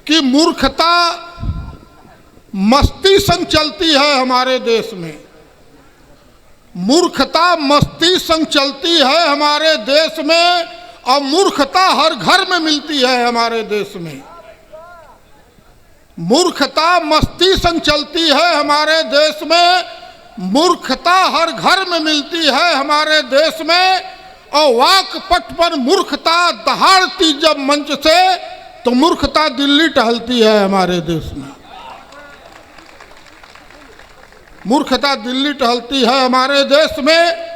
कि मूर्खता मस्ती संग चलती है हमारे देश में। मूर्खता मस्ती संग चलती है हमारे देश में, और मूर्खता हर घर में मिलती है हमारे देश में। मूर्खता मस्ती संग चलती है हमारे देश में, मूर्खता हर घर में मिलती है हमारे देश में। और वाक पट पर मूर्खता दहाड़ती जब मंच से, तो मूर्खता दिल्ली टहलती है हमारे देश में। मूर्खता दिल्ली टहलती है हमारे देश में,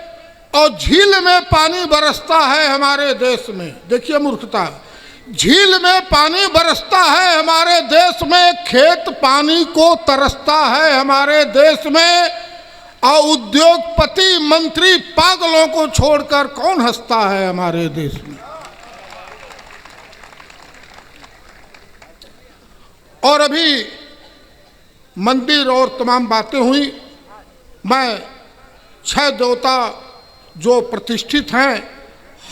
और झील में पानी बरसता है हमारे देश में। देखिए मूर्खता, झील में पानी बरसता है हमारे देश में, खेत पानी को तरसता है हमारे देश में, और उद्योगपति मंत्री पागलों को छोड़कर कौन हंसता है हमारे देश में। और अभी मंदिर और तमाम बातें हुई। मैं 6 देवता जो प्रतिष्ठित हैं,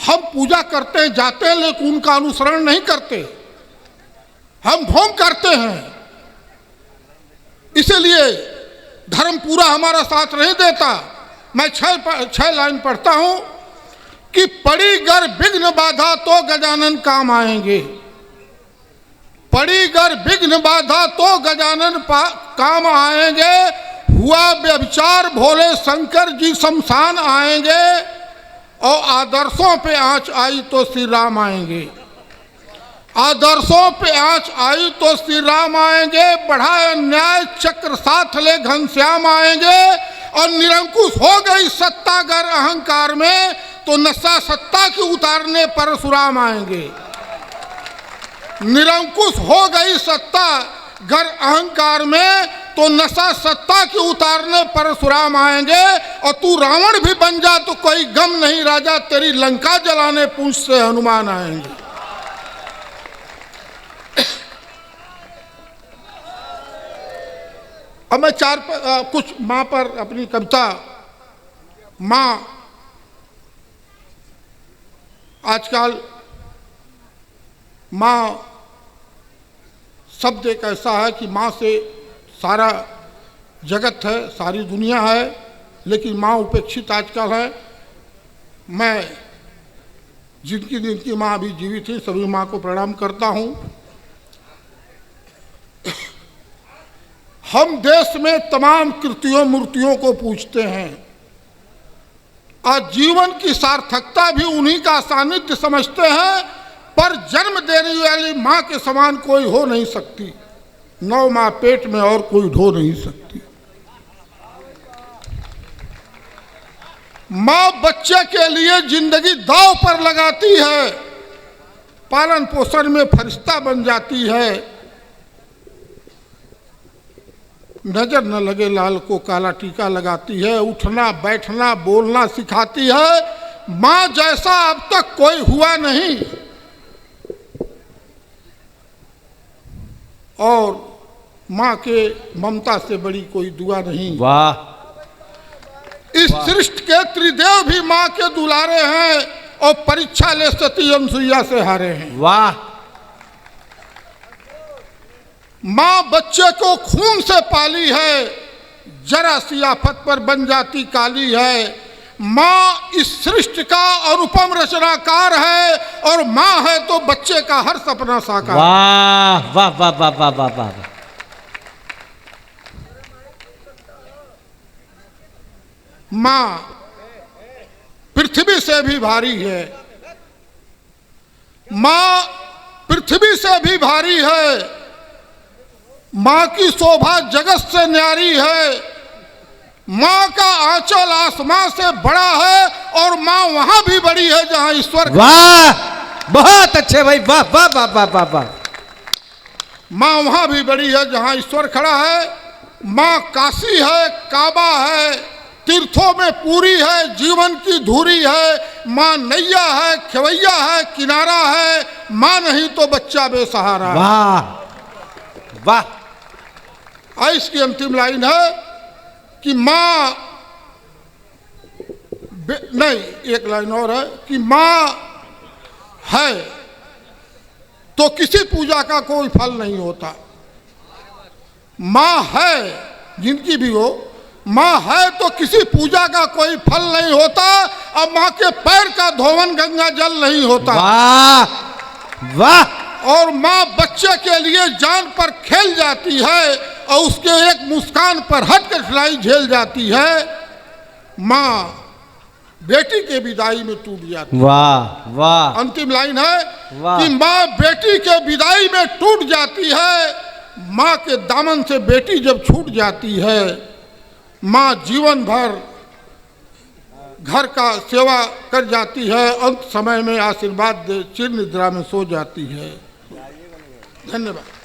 हम पूजा करते हैं, जाते हैं, लेकिन उनका अनुसरण नहीं करते, हम ढोंग करते हैं। इसलिए धर्म पूरा हमारा साथ नहीं देता। मैं 6 लाइन पढ़ता हूं कि पड़ी गर विघ्न बाधा तो गजानन काम आएंगे। पड़ी गर विघ्न बाधा तो गजानन काम आएंगे। हुआ व्यभिचार भोले शंकर जी शमशान आएंगे, और आदर्शों पे आंच आई तो श्री राम आएंगे। आदर्शों पे आंच आई तो श्री राम आएंगे। बढ़ाए न्याय चक्र साथ ले घनश्याम आएंगे। और निरंकुश हो गई सत्ता गर अहंकार में, तो नशा सत्ता की उतारने परशुराम आएंगे। निरंकुश हो गई सत्ता गर अहंकार में, तो नशा सत्ता की उतारने परशुराम आएंगे। और तू रावण भी बन जा तो कोई गम नहीं राजा, तेरी लंका जलाने पूंछ से हनुमान आएंगे। अब मैं कुछ माँ पर अपनी कविता। माँ आजकल माँ शब्द एक ऐसा है कि माँ से सारा जगत है, सारी दुनिया है, लेकिन माँ उपेक्षित आजकल है। मैं जिनकी माँ अभी जीवित थी, सभी माँ को प्रणाम करता हूँ। हम देश में तमाम कृतियों मूर्तियों को पूजते हैं, और जीवन की सार्थकता भी उन्हीं का सानिध्य समझते हैं। पर जन्म देने वाली माँ के समान कोई हो नहीं सकती। 9 माह पेट में और कोई ढो नहीं सकती। माँ बच्चे के लिए जिंदगी दांव पर लगाती है, पालन पोषण में फरिश्ता बन जाती है। नजर न लगे लाल को काला टीका लगाती है, उठना बैठना बोलना सिखाती है। माँ जैसा अब तक कोई हुआ नहीं, और माँ के ममता से बड़ी कोई दुआ नहीं। वाह! इस सृष्टि के त्रिदेव भी माँ के दुलारे हैं, और परीक्षा ले सती अनसुईया से हारे हैं। वाह! माँ बच्चे को खून से पाली है, जरा सी आफत पर बन जाती काली है। माँ इस सृष्टि का अनुपम रचनाकार है, और माँ है तो बच्चे का हर सपना साकार। वाह वाह वाह वाह वाह वाह वाह! माँ पृथ्वी से भी भारी है। माँ पृथ्वी से भी भारी है। माँ की शोभा जगत से न्यारी है। माँ का आंचल आसमां से बड़ा है, और माँ वहां भी बड़ी है जहां ईश्वर। वाह! बहुत अच्छे भाई, वाह वाह वाह वाह वाह वाह! माँ वहां भी बड़ी है जहां ईश्वर खड़ा है। माँ काशी है, काबा है, तीर्थों में पूरी है, जीवन की धुरी है। माँ नैया है, खेवैया है, किनारा है। माँ नहीं तो बच्चा बेसहारा। वाह वाह! और इसकी अंतिम लाइन है कि माँ नहीं, एक लाइन और है कि माँ है तो किसी पूजा का कोई फल नहीं होता। माँ है, जिनकी भी हो, माँ है तो किसी पूजा का कोई फल नहीं होता, और माँ के पैर का धोवन गंगा जल नहीं होता। वाह वाह। और माँ बच्चे के लिए जान पर खेल जाती है और उसके एक मुस्कान पर हट कठिनाई झेल जाती है। माँ बेटी के विदाई में टूट जाती है। वाह वाह। अंतिम लाइन है वाह। कि माँ बेटी के विदाई में टूट जाती है। माँ के दामन से बेटी जब छूट जाती है, माँ जीवन भर घर का सेवा कर जाती है, अंत समय में आशीर्वाद दे चिर निद्रा में सो जाती है। धन्यवाद।